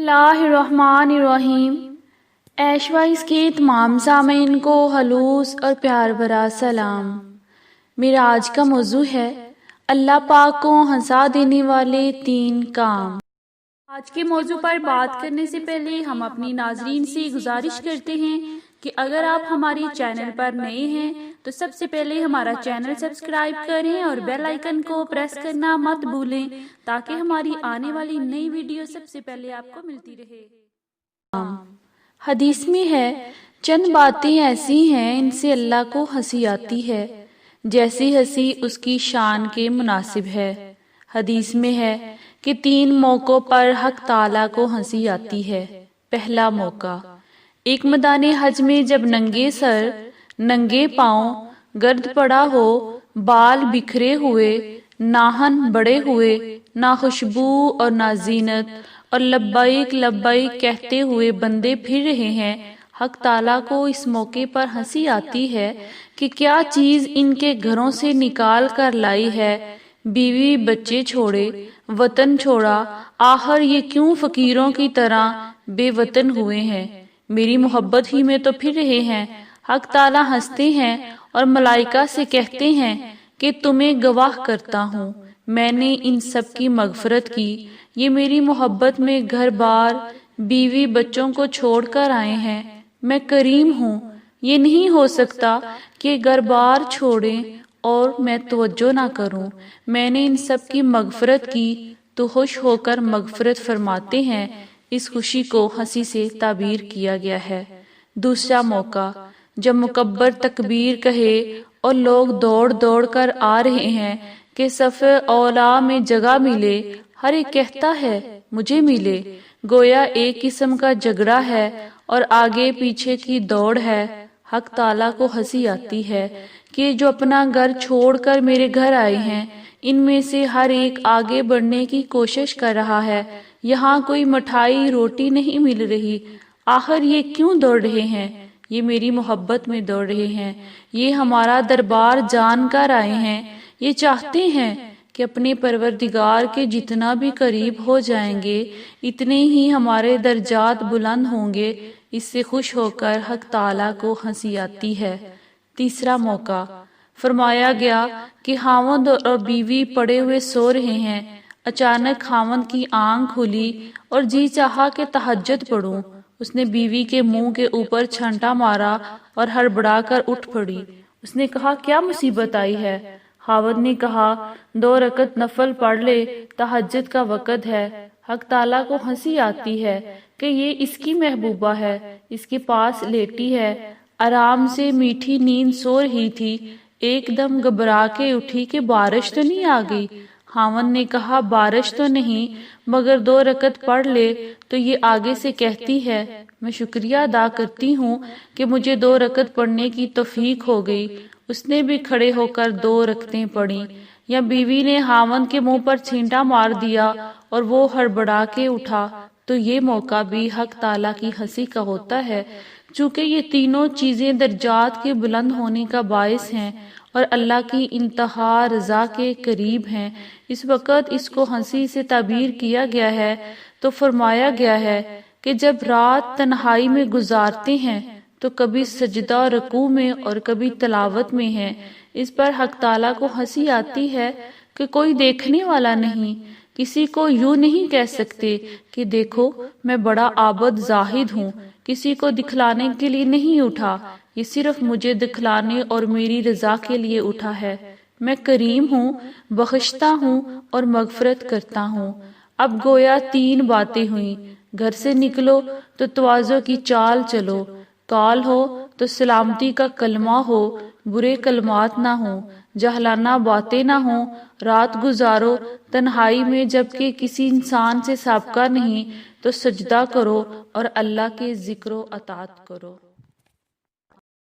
اللہ الرحمن الرحیم۔ ایش وائس کے تمام سامعین کو خلوص اور پیار بھرا سلام۔ میرا آج کا موضوع ہے اللہ پاک کو ہنسا دینے والے 3 کام۔ آج کے موضوع پر بات کرنے سے پہلے ہم اپنی ناظرین سے گزارش کرتے ہیں کہ اگر آپ ہماری چینل پر نئے ہیں تو سب سے پہلے ہمارا چینل سبسکرائب کریں اور بیل آئیکن کو پریس کرنا مت بھولیں تاکہ ہماری آنے والی نئی ویڈیو سب سے پہلے آپ کو ملتی رہے۔ حدیث میں ہے چند باتیں ایسی ہیں ان سے اللہ کو ہنسی آتی ہے جیسی ہنسی اس کی شان کے مناسب ہے۔ حدیث میں ہے کہ 3 موقعوں پر حق تعالیٰ کو ہنسی آتی ہے۔ پہلا موقع، ایک میدان حج میں جب ننگے سر، ننگے پاؤں، گرد پڑا ہو، بال بکھرے ہوئے، ناہن بڑے ہوئے، نہ خوشبو اور نہ زینت، اور لبیک لبیک کہتے ہوئے بندے پھر رہے ہیں، حق تعالیٰ کو اس موقع پر ہنسی آتی ہے کہ کیا چیز ان کے گھروں سے نکال کر لائی ہے، بیوی بچے چھوڑے، وطن چھوڑا، آخر یہ کیوں فقیروں کی طرح بے وطن ہوئے ہیں، میری محبت ہی میں تو پھر رہے ہیں۔ حق تعالیٰ ہنستے ہیں اور ملائکہ سے کہتے ہیں کہ تمہیں گواہ کرتا ہوں میں نے ان سب کی مغفرت کی، یہ میری محبت میں گھر بار، بیوی بچوں کو چھوڑ کر آئے ہیں، میں کریم ہوں، یہ نہیں ہو سکتا کہ گھر بار چھوڑیں اور میں توجہ نہ کروں، میں نے ان سب کی مغفرت کی تو خوش ہو کر مغفرت فرماتے ہیں۔ اس خوشی کو ہنسی سے تعبیر کیا گیا ہے۔ دوسرا موقع، جب مکبر تکبیر کہے اور لوگ دوڑ دوڑ کر آ رہے ہیں کہ صف اولا میں جگہ ملے، ہر ایک کہتا ہے مجھے ملے، گویا ایک قسم کا جھگڑا ہے اور آگے پیچھے کی دوڑ ہے۔ حق تعالیٰ کو ہنسی آتی ہے کہ جو اپنا گھر چھوڑ کر میرے گھر آئے ہیں ان میں سے ہر ایک آگے بڑھنے کی کوشش کر رہا ہے، یہاں کوئی مٹھائی روٹی نہیں مل رہی، آخر یہ کیوں دوڑ رہے ہیں، یہ میری محبت میں دوڑ رہے ہیں، یہ ہمارا دربار جان کر آئے ہیں، یہ چاہتے ہیں کہ اپنے پروردگار کے جتنا بھی قریب ہو جائیں گے اتنے ہی ہمارے درجات بلند ہوں گے۔ اس سے خوش ہو کر حق تعالیٰ کو ہنسی آتی ہے۔ تیسرا موقع، فرمایا گیا کہ خاوند اور بیوی پڑے ہوئے سو رہے ہیں، اچانک خاوند کی آنکھ کھلی اور جی چاہا کہ تہجد پڑھوں، اس نے بیوی کے منہ کے اوپر چھنٹا مارا اور ہڑبڑا کر اٹھ پڑی۔ اس نے کہا کیا مصیبت آئی ہے؟ خاوند نے کہا 2 رکعت نفل پڑھ لے، تہجد کا وقت ہے۔ حق تعالیٰ کو ہنسی آتی ہے کہ یہ اس کی محبوبہ ہے، اس کے پاس لیٹی ہے، آرام سے میٹھی نیند سو رہی تھی، ایک دم گھبرا کے اٹھی کہ بارش تو نہیں آ گئی؟ خاوند نے کہا بارش تو نہیں مگر 2 رکعت پڑھ لے، تو یہ آگے سے کہتی ہے میں شکریہ ادا کرتی ہوں کہ مجھے 2 رکعت پڑھنے کی توفیق ہو گئی، اس نے بھی کھڑے ہو کر 2 رکعتیں پڑھیں۔ یا بیوی نے خاوند کے منہ پر چھینٹا مار دیا اور وہ ہڑبڑا کے اٹھا، تو یہ موقع بھی حق تعالیٰ کی ہنسی کا ہوتا ہے، چونکہ یہ تینوں چیزیں درجات کے بلند ہونے کا باعث ہیں اور اللہ کی انتہا رضا کے قریب ہیں۔ اس وقت اس کو ہنسی سے تعبیر کیا گیا ہے تو فرمایا گیا ہے کہ جب رات تنہائی میں گزارتے ہیں تو کبھی سجدہ رکوع میں اور کبھی تلاوت میں ہیں، اس پر حق تعالیٰ کو ہنسی آتی ہے کہ کوئی دیکھنے والا نہیں، کسی کو یوں نہیں کہہ سکتے کہ دیکھو میں بڑا عابد زاہد ہوں، کسی کو دکھلانے کے لیے نہیں اٹھا، یہ صرف مجھے دکھلانے اور میری رضا کے لیے اٹھا ہے، میں کریم ہوں، بخشتا ہوں اور مغفرت کرتا ہوں۔ اب گویا 3 باتیں ہوئیں، گھر سے نکلو تو تواضع کی چال چلو، کال ہو تو سلامتی کا کلمہ ہو، برے کلمات نہ ہوں، جاہلانہ باتیں نہ ہوں، رات گزارو تنہائی میں جبکہ کسی انسان سے سابقہ نہیں تو سجدہ کرو اور اللہ کے ذکر و اطاعت کرو۔